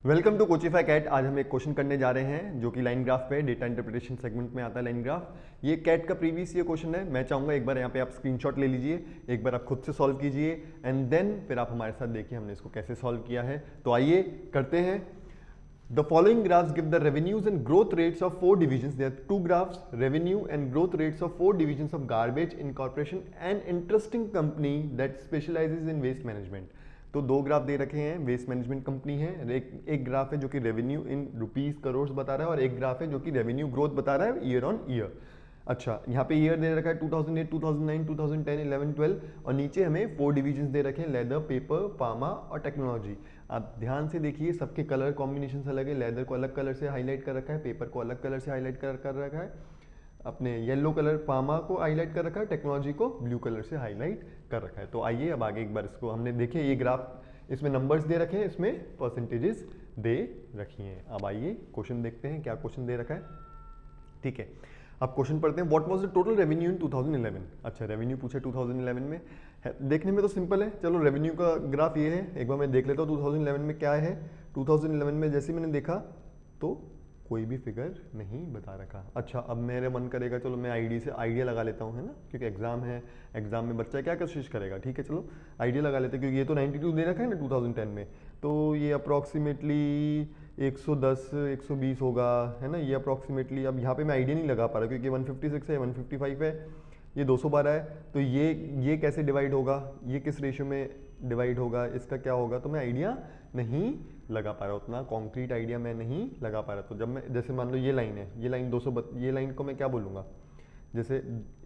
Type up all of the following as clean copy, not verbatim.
Welcome to Coachify cat. आज हम एक क्वेश्चन करने जा रहे हैं जो कि लाइन ग्राफ पे डेटा इंटरप्रिटेशन सेगमेंट में आता है। लाइन ग्राफ ये कैट का प्रीवियस ये क्वेश्चन है। मैं चाहूंगा एक बार यहाँ पे आप स्क्रीनशॉट ले लीजिए, एक बार आप खुद से सॉल्व कीजिए एंड देन फिर आप हमारे साथ देखिए हमने इसको कैसे सॉल्व किया है। तो आइए करते हैं। The following graphs give the revenues and growth rates of four divisions. There are two graphs, revenue and growth rates of four divisions of Garbage Incorporation, an interesting company that specializes in waste management. तो दो graph दे रखे हैं, waste management company है। एक graph है जो कि revenue in rupees crore बता रहा है और एक ग्राफ है जो कि रेवेन्यू ग्रोथ बता रहा है ईयर ऑन ईयर। अच्छा, यहाँ पे ईयर दे रखा है 2008, 2009, 2010, 11, 12 और नीचे हमें फोर डिविजन्स दे रखे हैं, लेदर, पेपर, फार्मा और टेक्नोलॉजी। आप ध्यान से देखिए, सबके कलर कॉम्बिनेशन अलग है। लेदर को अलग कलर से हाईलाइट कर रखा है, पेपर को अलग कलर से हाईलाइट कर रखा है, अपने येलो कलर फार्मा को हाईलाइट कर रखा है, टेक्नोलॉजी को ब्लू कलर से हाईलाइट कर रखा है। तो आइए अब आगे एक बार इसको हमने देखिए, ये ग्राफ इसमें नंबर्स दे रखे हैं, इसमें परसेंटेजेस दे रखी हैं। अब आइए क्वेश्चन देखते हैं क्या क्वेश्चन दे रखा है। ठीक है, अब क्वेश्चन पढ़ते हैं। What was the total revenue in 2011। अच्छा, रेवेन्यू पूछे 2011 में है। देखने में तो सिंपल है, चलो रेवेन्यू का ग्राफ ये है, एक बार मैं देख लेता हूँ 2011 में क्या है। 2011 में जैसे मैंने देखा तो कोई भी फिगर नहीं बता रखा। अच्छा, अब मेरे मन करेगा चलो मैं आइडिया लगा लेता हूँ, है ना, क्योंकि एग्जाम है, एग्जाम में बच्चा क्या कोशिश करेगा। ठीक है, चलो आइडिया लगा लेते हैं, क्योंकि ये तो 92 दे रखा है ना 2010 में, तो ये अप्रॉक्सीमेटली 110 120 होगा, है ना, ये अप्रॉक्सीमेटली। अब यहाँ पे मैं आइडिया नहीं लगा पा रहा क्योंकि 156 है, 155 है, ये 212 है, तो ये कैसे डिवाइड होगा, ये किस रेशियो में डिवाइड होगा, इसका क्या होगा, तो मैं आइडिया नहीं लगा पा रहा, उतना कॉन्क्रीट आइडिया मैं नहीं लगा पा रहा। तो जब मैं जैसे मान लो ये लाइन है, ये लाइन 200, ये लाइन को मैं क्या बोलूँगा, जैसे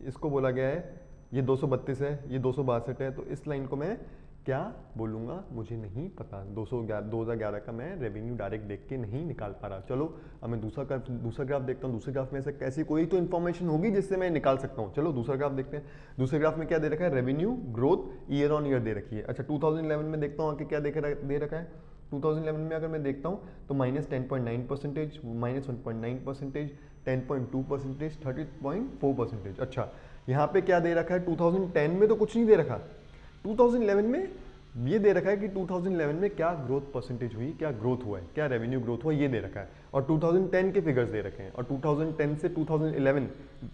इसको बोला गया है ये 232 है, ये 262 है, तो इस लाइन को मैं क्या बोलूँगा मुझे नहीं पता। 2011 का मैं रेवेन्यू डायरेक्ट देख के नहीं निकाल पा रहा। चलो अब मैं दूसरा ग्राफ देखता हूँ। दूसरे ग्राफ में से कैसी कोई तो इन्फॉर्मेशन होगी जिससे मैं निकाल सकता हूँ। चलो दूसरा ग्राफ देखते हैं। दूसरे ग्राफ में क्या दे रखा है, revenue growth year on year दे रखी है। अच्छा, 2011 में देखता हूँ आके क्या दे रखा है। 2011 में अगर मैं देखता हूँ तो -10.9%, -1.9%, 10.2%, 30.4%। अच्छा, यहाँ पे क्या दे रखा है, 2010 में तो कुछ नहीं दे रखा, 2011 में ये दे रखा है कि 2011 में क्या ग्रोथ परसेंटेज हुई, क्या ग्रोथ हुआ है, क्या रेवेन्यू ग्रोथ हुआ, ये दे रखा है। और 2010 के फिगर्स दे रखे हैं, और 2010 से 2011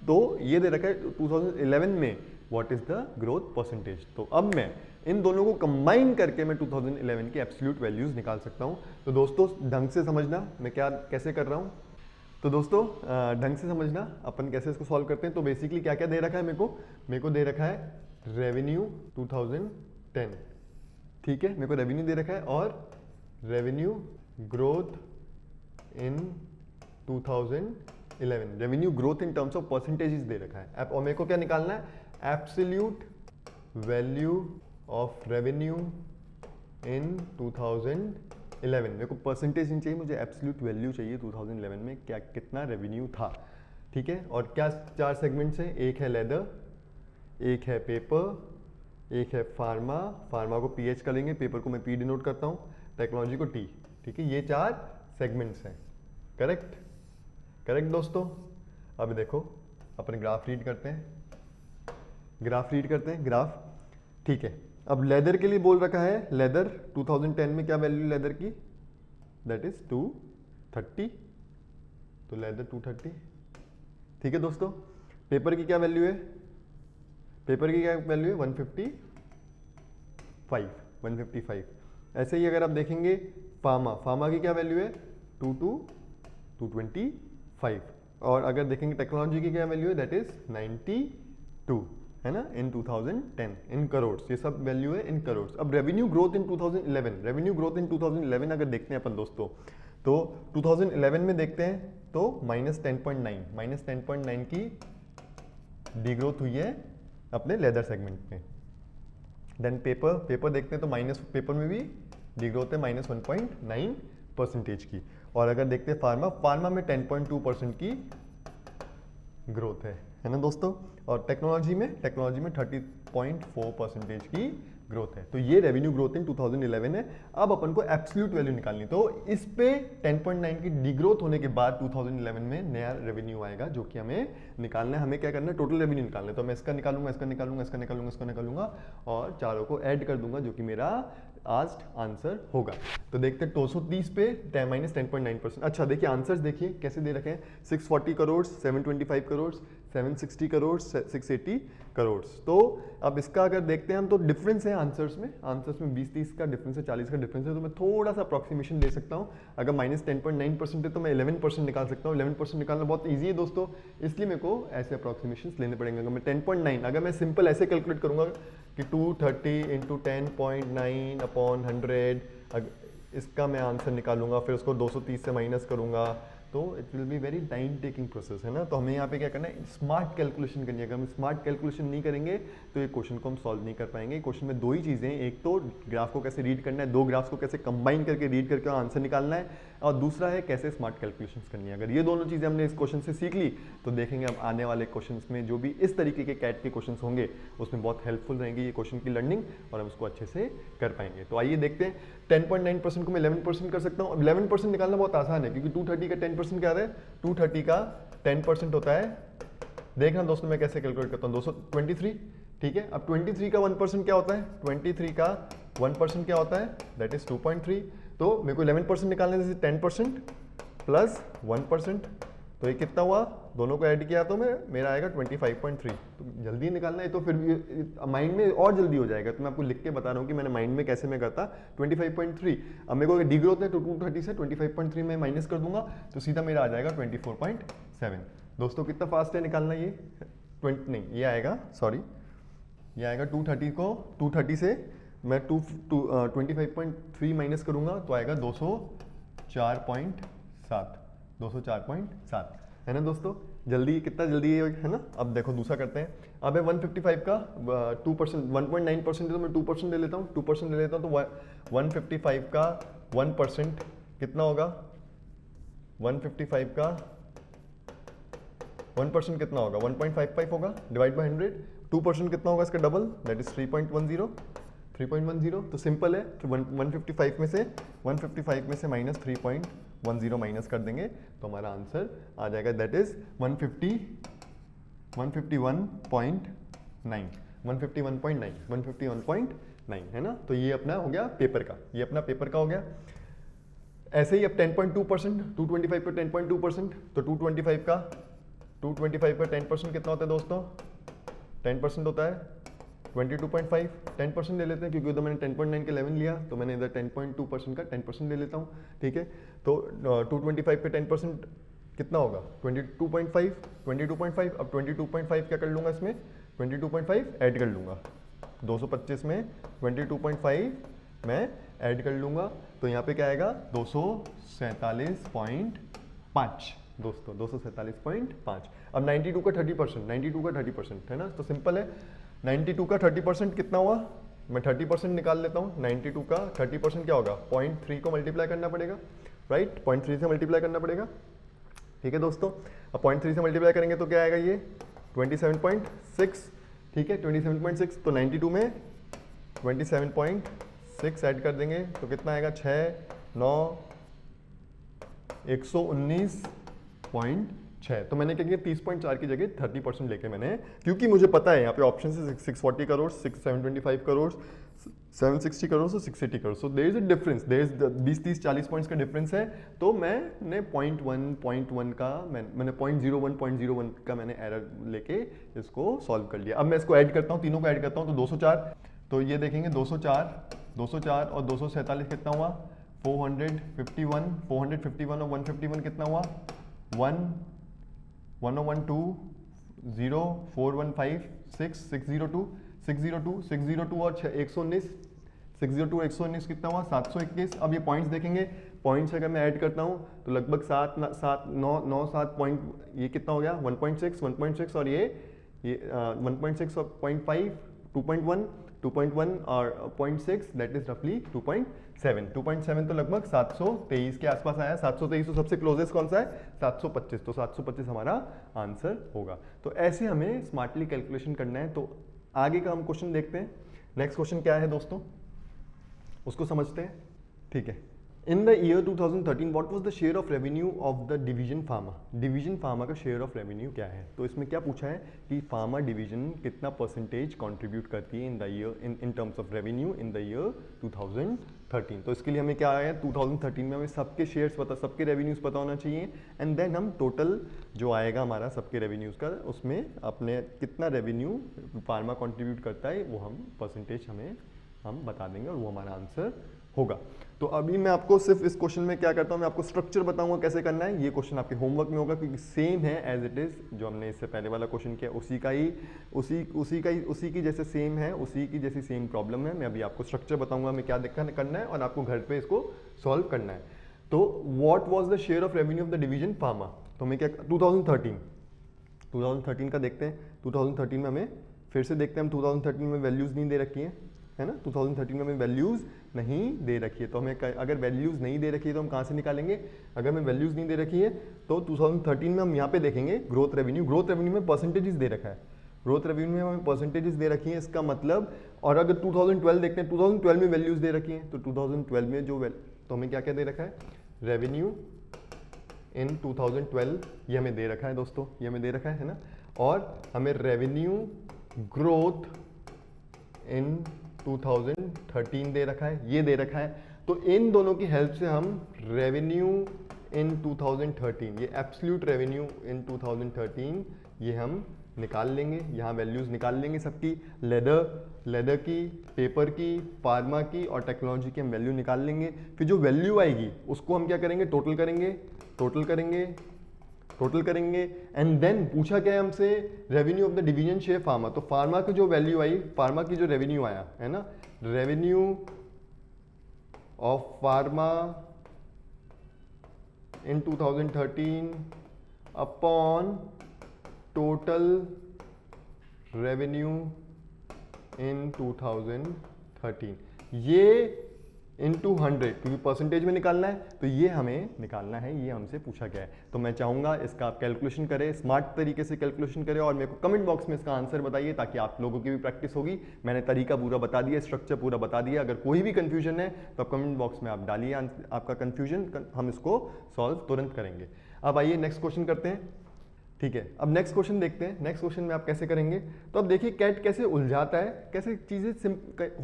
तो ये दे रखा है 2011 में what is the growth percentage. तो अब मैं इन दोनों को कंबाइन करके मैं 2011 की एब्सोल्यूट वैल्यूज निकाल सकता हूँ। तो दोस्तों ढंग से समझना मैं कैसे कर रहा हूँ। तो दोस्तों ढंग से समझना अपन कैसे इसको सॉल्व करते हैं। तो बेसिकली क्या क्या दे रखा है मेरे को दे रखा है रेवेन्यू 2010, ठीक है, मेरे को रेवेन्यू दे रखा है, और revenue growth in 2011, revenue growth in terms of percentages दे रखा है। और मेरे को क्या निकालना है, absolute value of revenue in 2011। मेरे को परसेंटेज नहीं चाहिए, मुझे एब्सोल्यूट वैल्यू चाहिए 2011 में क्या कितना रेवेन्यू था। ठीक है, और क्या चार सेगमेंट्स हैं, एक है लेदर, एक है पेपर, एक है फार्मा को पीएच करेंगे, पेपर को मैं पी डिनोट करता हूँ, टेक्नोलॉजी को टी। ठीक है, ये चार सेगमेंट्स हैं। करेक्ट दोस्तों। अब देखो अपने ग्राफ रीड करते हैं, ग्राफ। ठीक है, अब लेदर के लिए बोल रखा है, लेदर 2010 में क्या वैल्यू लेदर की, दैट इज 230, तो लेदर 230। ठीक है दोस्तों, पेपर की क्या वैल्यू है, 155। ऐसे ही अगर आप देखेंगे फार्मा की क्या वैल्यू है 225, और अगर देखेंगे टेक्नोलॉजी की क्या वैल्यू है दैट इज 92, है ना, इन 2010 इन करोड़, ये सब वैल्यू है इन करोड़। अब रेवेन्यू ग्रोथ इन 2011 अगर देखते हैं अपन दोस्तों, तो 2011 में देखते हैं तो -10.9 की डिग्रोथ हुई है अपने लेदर सेगमेंट में। देन पेपर देखते हैं तो पेपर में भी डिग्रोथ है -1.9% की। और अगर देखते हैं फार्मा में 10.2% की ग्रोथ है ना दोस्तों। और टेक्नोलॉजी में 30.4% की ग्रोथ है। तो ये रेवेन्यू ग्रोथ इन 2011 है। अब अपन को एब्सोल्यूट वैल्यू निकालनी, तो इस पे 10.9 की डिग्रोथ होने के बाद 2011 में नया रेवेन्यू आएगा जो कि हमें निकालना है। हमें क्या करना है, टोटल रेवेन्यू निकालना है। तो मैं इसका निकालूंगा और चारों को ऐड कर दूंगा, जो कि मेरा आस्क्ड आंसर होगा। तो देखते हैं 230 पे -10.9%। अच्छा देखिए आंसर्स देखिए कैसे दे रखे हैं, 640 करोड़, 725 करोड़, 760 करोड़, 680 करोड़। तो अब इसका अगर देखते हैं हम तो डिफरेंस है आंसर्स में 20-30 का डिफरेंस है, 40 का डिफरेंस है। तो मैं थोड़ा सा अप्रॉक्सीमेशन दे सकता हूँ। अगर -10.9% है तो मैं 11% निकाल सकता हूँ। 11% निकालना बहुत ईजी है दोस्तों, इसलिए मेरे को ऐसे अप्रॉक्सीमेशन लेने पड़ेंगे। अगर मैं 10.9 अगर मैं सिंपल ऐसे कैलकुलेट करूंगा कि 230 इंटू 10.9 अपॉन 100, इसका मैं आंसर निकालूंगा, फिर उसको 230 से माइनस करूंगा, तो it will be very time taking process है ना। तो हमें यहाँ पे क्या करना है, स्मार्ट कैलकुलेशन करनी है। अगर हम स्मार्ट कैलकुलेशन नहीं करेंगे तो ये क्वेश्चन को हम सॉल्व नहीं कर पाएंगे। क्वेश्चन में दो ही चीज़ें हैं, एक तो ग्राफ को कैसे रीड करना है, दो ग्राफ्स को कैसे कंबाइन करके रीड करके आंसर निकालना है, और दूसरा है कैसे स्मार्ट कैलकुलेशन करनी है। अगर ये दोनों चीज़ें हमने इस क्वेश्चन से सीख ली तो देखेंगे अब आने वाले क्वेश्चन में जो भी इस तरीके के कैट के क्वेश्चन होंगे उसमें बहुत हेल्पफुल रहेंगी ये क्वेश्चन की लर्निंग, और हम उसको अच्छे से कर पाएंगे। तो आइए देखते हैं 10.9% को मैं 11% कर सकता हूँ। अब 11% निकालना बहुत आसान है क्योंकि 230 का 10% क्या है, 230 का 10% होता है, देखना दोस्तों मैं कैसे कैलकुलेट करता हूँ, 223, ठीक है। अब 23 का 1% क्या होता है, 23 का 1% क्या होता है, दैट इज 2.3। तो मेरे को 11% निकालने से 10% प्लस 1%, तो ये कितना हुआ, दोनों को ऐड किया तो मेरा आएगा 25.3। तो जल्दी निकालना है तो फिर माइंड में और जल्दी हो जाएगा। तो मैं आपको लिख के बता रहा हूँ कि मैंने माइंड में कैसे मैं करता 25.3। अब मेरे को डिग्रोथ है तो 230 से 25.3 में माइनस कर दूंगा तो सीधा मेरा आ जाएगा 24.7। दोस्तों कितना फास्ट है निकालना ये, 20 नहीं ये आएगा, सॉरी ये आएगा 230 को 230 से मैं 25.3 माइनस करूंगा तो आएगा 204.7 है ना दोस्तों। जल्दी कितना जल्दी है ना। अब देखो दूसरा करते हैं। अब है 155 का 2%, 1.9% तो मैं 2% ले लेता हूँ, 2% ले लेता हूँ तो 155 का 1% कितना होगा, 155 का 1% कितना होगा, 1.55 होगा, डिवाइड बाय 100। 2% कितना होगा इसका डबल, दैट इज 3.10। तो सिंपल है, तो 155 में से माइनस 3.10 माइनस कर देंगे तो हमारा आंसर आ जाएगा, दैट इज 151.9 है ना। तो ये अपना हो गया पेपर का, ये अपना पेपर का हो गया। ऐसे ही अब 10.2%, 225 पे 10.2%, तो 225 का 10% कितना होता है दोस्तों, 10% होता है 22.5। 10% ले लेते हैं क्योंकि उधर मैंने 10.9 के 11 लिया तो मैंने इधर 10.2% का 10% ले लेता हूँ, ठीक है। तो 225 पे 10% कितना होगा, 22.5। अब 22.5 क्या कर लूँगा, इसमें 22.5 ऐड कर लूँगा, 225 में 22.5 मैं ऐड कर लूँगा तो यहाँ पे क्या आएगा 247.5 दोस्तों, 247.5। अब 92 का 30% है ना। तो सिंपल है, 92 का 30% कितना हुआ, मैं 30% निकाल लेता हूँ। 92 का 30% क्या होगा, 0.3 को मल्टीप्लाई करना पड़ेगा, राइट, 0.3 से मल्टीप्लाई करना पड़ेगा, ठीक है दोस्तों। अब 0.3 से मल्टीप्लाई करेंगे तो क्या आएगा ये 27.6, ठीक है 27.6। तो 92 में 27.6 ऐड कर देंगे तो कितना आएगा 6, 9, 119.6। तो मैंने क्या किया 30.4 की जगह 30% लेके मैंने, क्योंकि मुझे पता है यहाँ पे ऑप्शन से 640 करोड़, 725 करोड़, 760 करोड़ और 680 crore. So there is a difference, there is 20-30-40 points का डिफरेंस है। तो मैंने 0.1 का मैंने 0.01 का मैंने एरर लेके इसको सॉल्व कर लिया। अब मैं इसको ऐड करता हूँ, तीनों को ऐड करता हूँ तो 204। तो ये देखेंगे 204 और 247 कितना हुआ, 451 और 151 कितना हुआ, 1012 0 415 6 602 और 119 602 119 कितना हुआ 721। अब ये पॉइंट्स देखेंगे, पॉइंट्स अगर मैं ऐड करता हूँ तो लगभग 7 पॉइंट, ये कितना हो गया 1.6 और ये 1.6 और 0.5 2.1 और 0.6 दैट इज रफली 2.7 तो लगभग 723 के आसपास आया। 723 तो सबसे क्लोजेस्ट कौन सा है, 725, तो 725 हमारा आंसर होगा। तो ऐसे हमें स्मार्टली कैलकुलेशन करना है। तो आगे का हम क्वेश्चन देखते हैं। नेक्स्ट क्वेश्चन क्या है दोस्तों, उसको समझते हैं, ठीक है। इन the year 2013 what was the share of revenue of the division pharma, division pharma का शेयर ऑफ रेवेन्यू क्या है। तो इसमें क्या पूछा है कि फार्मा डिवीजन कितना परसेंटेज कंट्रीब्यूट करती है इन the year in terms of revenue in the year 2013। तो इसके लिए हमें क्या आया 2013 में हमें सबके शेयर्स पता, सबके रेवेन्यूज पता होना चाहिए, एंड देन हम टोटल जो आएगा हमारा सबके रेवेन्यूज का, उसमें अपने कितना रेवेन्यू फार्मा कंट्रीब्यूट करता है वो हम परसेंटेज हम बता देंगे और वो हमारा आंसर होगा। तो अभी मैं आपको सिर्फ इस क्वेश्चन में क्या करता हूँ, मैं आपको स्ट्रक्चर बताऊंगा कैसे करना है। ये क्वेश्चन आपके होमवर्क में होगा क्योंकि सेम है एज इट इज जो हमने इससे पहले वाला क्वेश्चन किया, उसी की जैसे सेम है, उसी की जैसी सेम प्रॉब्लम है। मैं अभी आपको स्ट्रक्चर बताऊंगा हमें क्या करना है और आपको घर पे इसको सॉल्व करना है। तो what was the share of revenue of the division pharma, तो हमें क्या 2013 का देखते हैं। 2013 में हमें फिर से देखते हैं, हम 2013 में वैल्यूज नहीं दे रखी है ना, 2013 में हमें वैल्यूज नहीं दे रखी है। तो हमें अगर वैल्यूज नहीं दे रखी है तो हम कहाँ से निकालेंगे, अगर हमें वैल्यूज नहीं दे रखी है तो 2013 में हम यहाँ पे देखेंगे ग्रोथ रेवेन्यू में परसेंटेजेस दे रखा है, ग्रोथ रेवेन्यू में हमें परसेंटेजेस दे रखी है, इसका मतलब। और अगर 2012 देखते हैं, 2012 में वैल्यूज दे रखी हैं, तो 2012 में तो हमें क्या क्या दे रखा है, रेवेन्यू इन 2012 ये हमें दे रखा है दोस्तों, ये हमें दे रखा है ना। और हमें रेवेन्यू ग्रोथ इन 2013 दे रखा है, ये दे रखा है। तो इन दोनों की हेल्प से हम रेवेन्यू इन 2013, ये एब्सोल्यूट रेवेन्यू इन 2013 ये हम निकाल लेंगे, यहाँ वैल्यूज निकाल लेंगे सबकी, लेदर की, पेपर की, फार्मा की और टेक्नोलॉजी की हम वैल्यू निकाल लेंगे। फिर जो वैल्यू आएगी उसको हम क्या करेंगे, टोटल करेंगे एंड देन पूछा क्या है हमसे, revenue of the division share pharma. तो फार्मा की जो वैल्यू आई, फार्मा की जो रेवेन्यू आया है ना, revenue of pharma in 2013 upon total revenue in 2013, ये इनटू 100 क्योंकि परसेंटेज में निकालना है, तो ये हमें निकालना है, ये हमसे पूछा गया है। तो मैं चाहूंगा इसका आप कैलकुलेशन करें, स्मार्ट तरीके से कैलकुलेशन करें और मेरे को कमेंट बॉक्स में इसका आंसर बताइए ताकि आप लोगों की भी प्रैक्टिस होगी। मैंने तरीका पूरा बता दिया, स्ट्रक्चर पूरा बता दिया, अगर कोई भी कंफ्यूजन है तो आप कमेंट बॉक्स में आप डालिए आपका कंफ्यूजन, हम इसको सॉल्व तुरंत करेंगे। अब आइए नेक्स्ट क्वेश्चन करते हैं, ठीक है। अब नेक्स्ट क्वेश्चन देखते हैं, नेक्स्ट क्वेश्चन में आप कैसे करेंगे। तो अब देखिए कैट कैसे उलझाता है, कैसे चीजें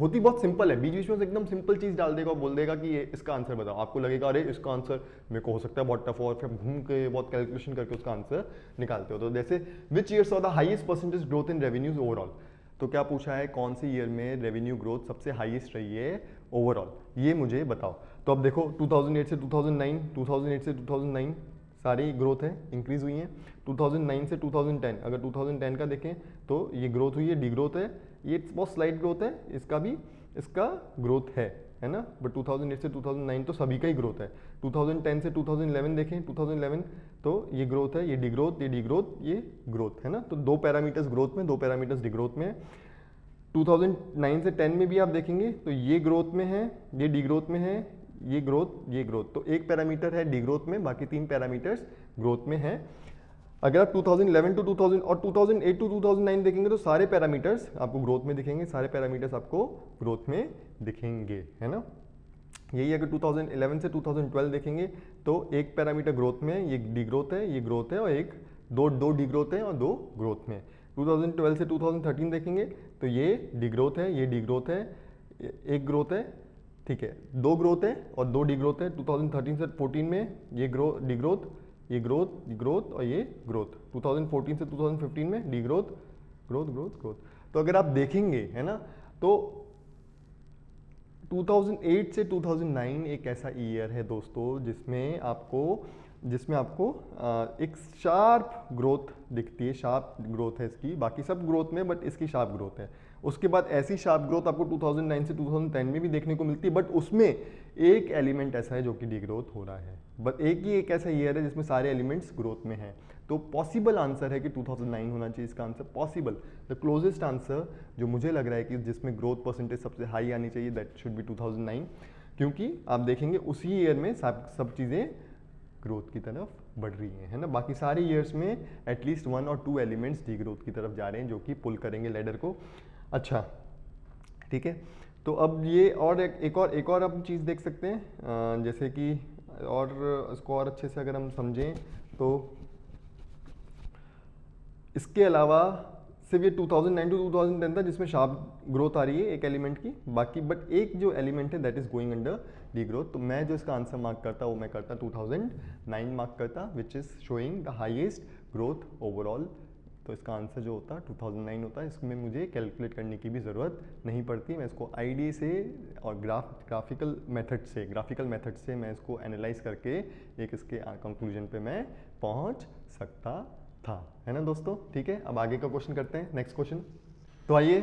होती बहुत सिंपल है, बीच बीच में एकदम सिंपल चीज डाल देगा और बोल देगा कि ये इसका आंसर बताओ। आपको लगेगा अरे इसका आंसर मेरे को हो सकता है बहुत टफ हो, और फिर घूम के बहुत कैलकुलेशन करके उसका आंसर निकालते हो। तो जैसे which year saw the highest percentage growth in revenues overall, तो क्या पूछा है कौन सी ईयर में रेवेन्यू ग्रोथ सबसे हाईएस्ट रही है ओवरऑल, ये मुझे बताओ। तो अब देखो 2008 से 2009, 2008 से 2009 सारी ग्रोथ है, इंक्रीज हुई है। 2009 से 2010, अगर 2010 का देखें तो ये ग्रोथ हुई है, डी ग्रोथ है, ये बहुत स्लाइट ग्रोथ है, इसका ग्रोथ है ना। बट 2008 से 2009 तो सभी का ही ग्रोथ है। 2010 से 2011 देखें, 2011 तो ये ग्रोथ है, ये डी ग्रोथ, ये डी ग्रोथ, ये ग्रोथ है ना। तो 2 पैरामीटर्स ग्रोथ में, 2 पैरामीटर्स डी ग्रोथ में। 2009 से 10 में भी आप देखेंगे तो ये ग्रोथ में है, ये डी ग्रोथ में है, ये ग्रोथ, तो एक पैरामीटर है डी ग्रोथ में, बाकी 3 पैरामीटर्स ग्रोथ में है। अगर आप 2011 टू 2000 और 2008 टू 2009 देखेंगे तो सारे पैरामीटर्स आपको ग्रोथ में दिखेंगे, सारे पैरामीटर्स आपको ग्रोथ में दिखेंगे, है ना। यही अगर 2011 से 2012 देखेंगे तो एक पैरामीटर ग्रोथ में, ये डी ग्रोथ है, ये ग्रोथ है, और एक दो डी ग्रोथ है और 2 ग्रोथ में। 2012 से 2013 देखेंगे तो ये डी ग्रोथ है, ये डी ग्रोथ है, एक ग्रोथ है, ठीक है, 2 ग्रोथ है और 2 डी ग्रोथ है। 2013 से 14 में ये डी ग्रोथ, ये ग्रोथ और ये ग्रोथ। 2014 से 2015 में डी ग्रोथ, ग्रोथ। तो अगर आप देखेंगे, है ना, तो 2008 से 2009 एक ऐसा ईयर है दोस्तों जिसमें आपको एक शार्प ग्रोथ दिखती है, शार्प ग्रोथ है इसकी, बाकी सब ग्रोथ में बट इसकी शार्प ग्रोथ है। उसके बाद ऐसी शार्प ग्रोथ आपको 2009 से 2010 में भी देखने को मिलती है, बट उसमें एक एलिमेंट ऐसा है जो कि डिग्रोथ हो रहा है। बट एक ऐसा ईयर है जिसमें सारे एलिमेंट्स ग्रोथ में हैं। तो पॉसिबल आंसर है कि 2009 होना चाहिए इसका answer, possible. The closest answer जो मुझे लग रहा है कि जिसमें ग्रोथ परसेंटेज सबसे हाई आनी चाहिए, दैट शुड बी 2009, क्योंकि आप देखेंगे उसी ईयर में सब चीज़ें ग्रोथ की तरफ बढ़ रही है ना। बाकी सारे ईयर्स में एटलीस्ट 1 और 2 एलिमेंट्स डी ग्रोथ की तरफ जा रहे हैं जो कि पुल करेंगे लैडर को। अच्छा, ठीक है, तो अब ये और एक और हम चीज़ देख सकते हैं, जैसे कि और इसको और अच्छे से अगर हम समझें तो इसके अलावा सिर्फ ये 2009 टू 2010 था जिसमें शार्प ग्रोथ आ रही है एक एलिमेंट की, बाकी बट एक जो एलिमेंट है that is going under D growth. तो मैं जो इसका आंसर मार्क करता वो मैं करता 2009 मार्क करता which is showing the highest growth overall. तो इसका आंसर जो होता 2009 होता है। इसमें मुझे कैलकुलेट करने की भी ज़रूरत नहीं पड़ती, मैं इसको आईडी से और ग्राफिकल मेथड से मैं इसको एनालाइज करके एक इसके कंक्लूजन पे मैं पहुंच सकता था, है ना दोस्तों। ठीक है, अब आगे का क्वेश्चन करते हैं, नेक्स्ट क्वेश्चन। तो आइए,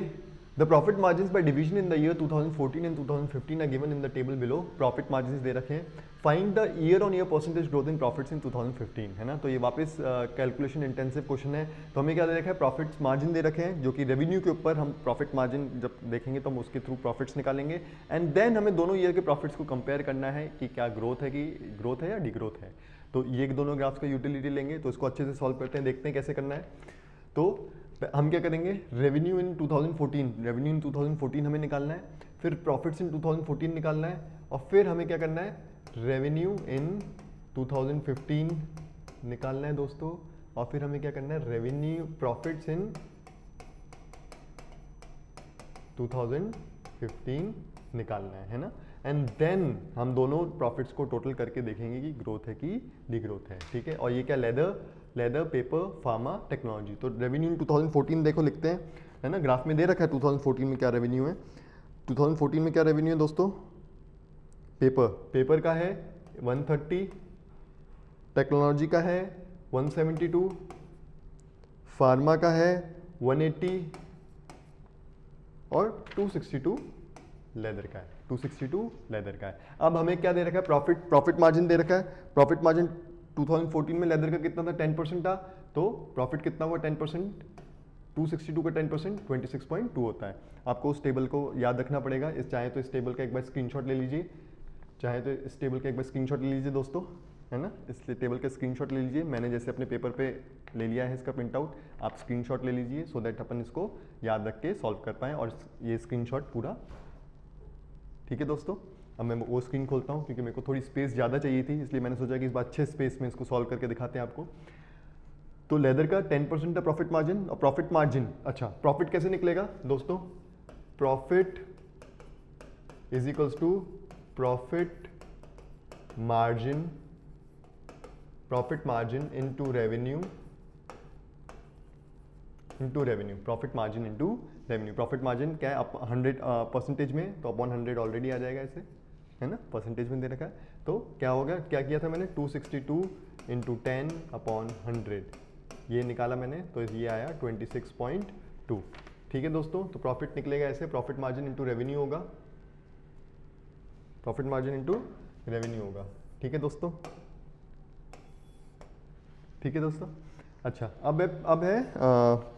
the profit margin by division in the year 2014 and 2015 are given in the table below. Profit margin दे रखे हैं, find the year on year percentage growth in profits in 2015, है ना। तो ये वापस कैलकुलेशन इंटेंसिव क्वेश्चन है। तो हमें क्या दे रखा है, प्रॉफिट मार्जिन दे रखे हैं, जो कि रेवेन्यू के ऊपर हम प्रॉफिट मार्जिन जब देखेंगे तो हम उसके थ्रू प्रॉफिट्स निकालेंगे, एंड देन हमें दोनों ईयर के प्रॉफिट्स को कंपेयर करना है कि क्या ग्रोथ है या डिग्रोथ है। तो ये दोनों ग्राफ्स का यूटिलिटी लेंगे, तो इसको अच्छे से सॉल्व करते हैं, देखते हैं कैसे करना है। तो हम क्या करेंगे, रेवेन्यू इन 2014 हमें निकालना है, फिर प्रॉफिट्स इन 2014 निकालना है, और फिर हमें क्या करना है, रेवेन्यू इन 2015 निकालना है दोस्तों, और फिर हमें क्या करना है, रेवेन्यू प्रॉफिट्स इन 2015 निकालना है ना। एंड देन हम दोनों प्रॉफिट्स को टोटल करके देखेंगे कि ग्रोथ है कि डिग्रोथ है। ठीक है, और ये क्या, लेदर पेपर फार्मा टेक्नोलॉजी। तो रेवेन्यू इन 2014 देखो लिखते हैं, है ना, ग्राफ में दे रखा है 2014 में क्या रेवेन्यू है। 2014 में क्या रेवेन्यू है दोस्तों, पेपर का है 130, टेक्नोलॉजी का है 172, फार्मा का है 180 और 262 लेदर का है, 262 लेदर का है। अब हमें क्या दे रखा है, प्रॉफिट मार्जिन दे रखा है। प्रॉफिट मार्जिन 2014 में लेदर का कितना था, 10% था, तो प्रॉफिट कितना हुआ 10%, 262 का 10% 26.2 होता है। आपको उस टेबल को याद रखना पड़ेगा। चाहे तो इस टेबल का एक बार स्क्रीनशॉट ले लीजिए, दोस्तों, है ना। इस टेबल का स्क्रीनशॉट ले लीजिए, मैंने जैसे अपने पेपर पे ले लिया है इसका प्रिंट आउट, आप स्क्रीनशॉट ले लीजिए सो दैट अपन इसको याद रख के सॉल्व कर पाएँ, और ये स्क्रीनशॉट पूरा, ठीक है दोस्तों। अब मैं वो स्क्रीन खोलता हूँ क्योंकि मेरे को थोड़ी स्पेस ज़्यादा चाहिए थी, इसलिए मैंने सोचा कि इस बार अच्छे स्पेस में इसको सॉल्व करके दिखाते हैं आपको। तो लेदर का 10% था प्रॉफिट मार्जिन, और प्रॉफिट मार्जिन, अच्छा प्रॉफिट कैसे निकलेगा दोस्तों, profit is equals to profit margin into revenue, profit margin into revenue. Profit margin क्या है, 100% में, तो अपॉन 100 ऑलरेडी आ जाएगा ऐसे, है ना, परसेंटेज में दे रखा है। तो क्या होगा, क्या किया था मैंने, 262 इंटू 10 अपॉन 100 ये निकाला मैंने, तो ये आया 26.2। ठीक है दोस्तों, तो प्रॉफिट निकलेगा ऐसे, प्रॉफिट मार्जिन इंटू रेवेन्यू होगा, ठीक है दोस्तों, अच्छा। अब है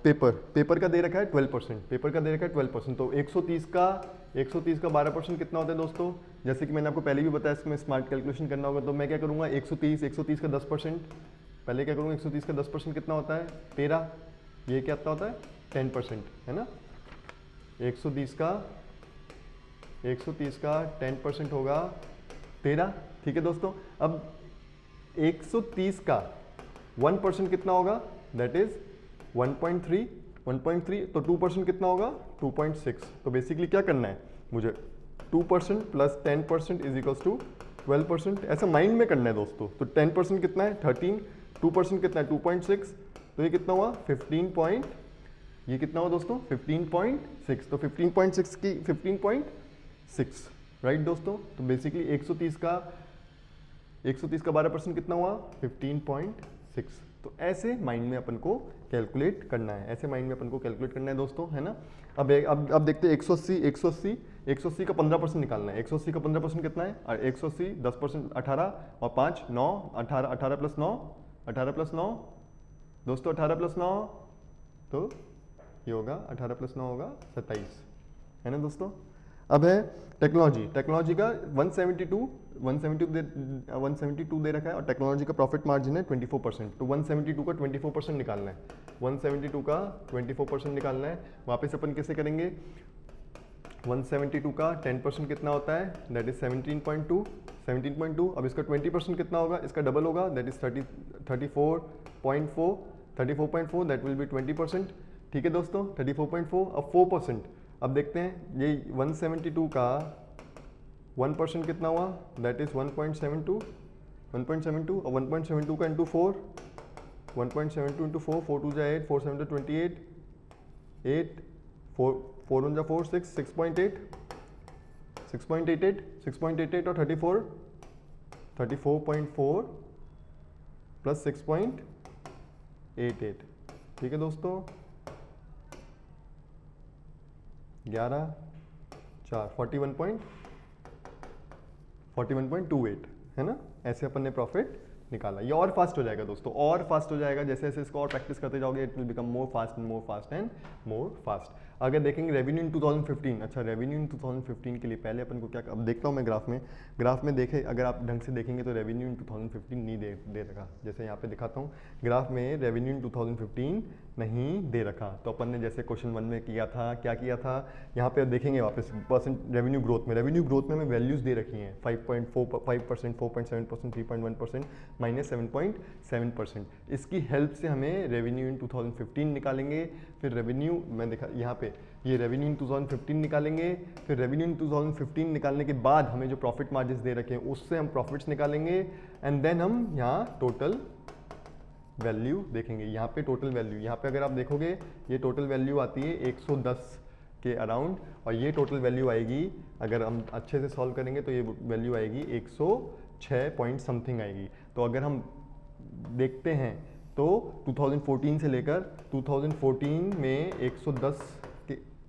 पेपर का दे रखा है 12%, तो 130 का 12% कितना होता है दोस्तों। जैसे कि मैंने आपको पहले भी बताया, इसमें स्मार्ट कैलकुलेशन करना होगा, तो मैं क्या करूँगा, 130 का 10%, पहले क्या करूँगा, 130 का 10% कितना होता है 13, ये क्या होता है 10%, है ना। 130 का 10% होगा 13, ठीक है दोस्तों। अब 130 का 1% कितना होगा, दैट इज 1.3, तो 2% कितना होगा 2.6। तो बेसिकली क्या करना है मुझे, 2% प्लस 10% इज इक्वल्स टू 12%, ऐसा माइंड में करना है दोस्तों। तो 10% कितना है 13, 2% कितना है 2.6, तो ये कितना हुआ 15.6, तो 15.6 राइट दोस्तों। तो बेसिकली 130 का 12% कितना हुआ 15.6। तो ऐसे माइंड में अपन को कैलकुलेट करना है, दोस्तों, है ना। अब देखते हैं 180 का 15% निकालना है। 180 का 15% कितना है, 180 10%, 18 और 5 9, 18 प्लस 9 दोस्तों, 18 प्लस 9, तो ये होगा 18 प्लस 9 होगा 27, है ना दोस्तों। अब है टेक्नोलॉजी का 172 दे रखा है, और टेक्नोलॉजी का प्रॉफिट मार्जिन है 24%, तो 172 का 24% निकालना है, 172 का 24% निकालना है। वापस अपन कैसे करेंगे, 172 का 10% कितना होता है, दैट इज 17.2, 17.2। अब इसका 20% कितना होगा, इसका डबल होगा, that is 34.4, that will be 20%। ठीक है दोस्तों, 34.4। अब 4%, अब देखते हैं ये 172 का 1% कितना हुआ, दैट इज 1.72, 1.72। और 1.72 का इंटू 4, 1.72 इंटू 4, 4 2 जा 8, 4 7 जा 28, 8 4 4 1 जा 4 6, 6.8, 6.88, 6.88 और 34, 34.4 प्लस 6.88। ठीक है दोस्तों, 11 4 41.28 है ना। ऐसे अपन ने प्रॉफिट निकाला। ये और फास्ट हो जाएगा दोस्तों, और फास्ट हो जाएगा। जैसे जैसे इसको और प्रैक्टिस करते जाओगे it will become more fast and more fast and more fast. अगर देखेंगे रेवेन्यू इन 2015, अच्छा रेवेन्यू इन 2015 के लिए पहले अपन को क्या, अब देखता हूँ मैं ग्राफ में देखे, अगर आप ढंग से देखेंगे तो रेवेन्यू इन 2015 नहीं दे रखा। जैसे यहाँ पे दिखाता हूँ, ग्राफ में रेवेन्यू इन 2015 नहीं दे रखा। तो अपन ने जैसे क्वेश्चन 1 में किया था, क्या किया था, यहाँ पे देखेंगे वापस परसेंट रेवेन्यू ग्रोथ में हमें वैल्यूज दे रखी हैं 5.45%, 4.7%, 3.1%, -7.7%। इसकी हेल्प से हमें रेवेन्यू इन 2015 निकालेंगे। फिर रेवेन्यू मैं दिखा यहाँ पे, ये रेवेन्यू इन 2015 निकालेंगे। फिर रेवेन्यू इन 2015 निकालने के बाद हमें जो प्रॉफिट मार्जिन दे रखे हैं उससे हम प्रॉफिट्स निकालेंगे। एंड देन हम यहाँ टोटल वैल्यू देखेंगे। यहाँ पे टोटल वैल्यू, यहाँ पे अगर आप देखोगे ये टोटल वैल्यू आती है 110 के अराउंड, और ये टोटल वैल्यू आएगी, अगर हम अच्छे से सॉल्व करेंगे तो ये वैल्यू आएगी 106 पॉइंट समथिंग आएगी। तो अगर हम देखते हैं तो 2014 से लेकर 2014 में 110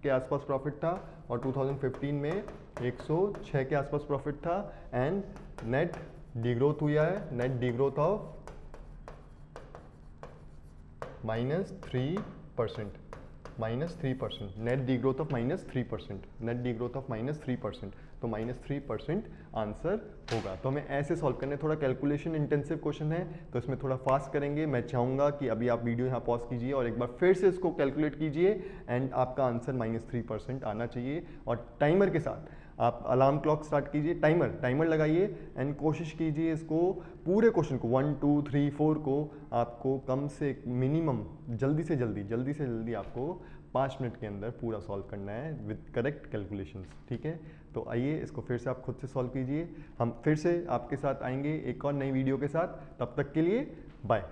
के आसपास प्रॉफिट था, और 2015 में 106 के आसपास प्रॉफिट था। एंड नेट डिग्रोथ हुआ है, net degrowth of -3%, net degrowth of -3%, net degrowth of -3%। तो -3% आंसर होगा। तो हमें ऐसे सॉल्व करने, थोड़ा कैलकुलेशन इंटेंसिव क्वेश्चन है तो इसमें थोड़ा फास्ट करेंगे। मैं चाहूँगा कि अभी आप वीडियो यहाँ पॉज कीजिए और एक बार फिर से इसको कैलकुलेट कीजिए, एंड आपका आंसर -3% आना चाहिए। और टाइमर के साथ आप अलार्म क्लॉक स्टार्ट कीजिए, टाइमर लगाइए, एंड कोशिश कीजिए इसको पूरे क्वेश्चन को 1 2 3 4 को आपको कम से मिनिमम जल्दी से जल्दी आपको 5 मिनट के अंदर पूरा सॉल्व करना है विद करेक्ट कैलकुलेशंस। ठीक है, तो आइए इसको फिर से आप खुद से सॉल्व कीजिए। हम फिर से आपके साथ आएंगे एक और नई वीडियो के साथ, तब तक के लिए बाय।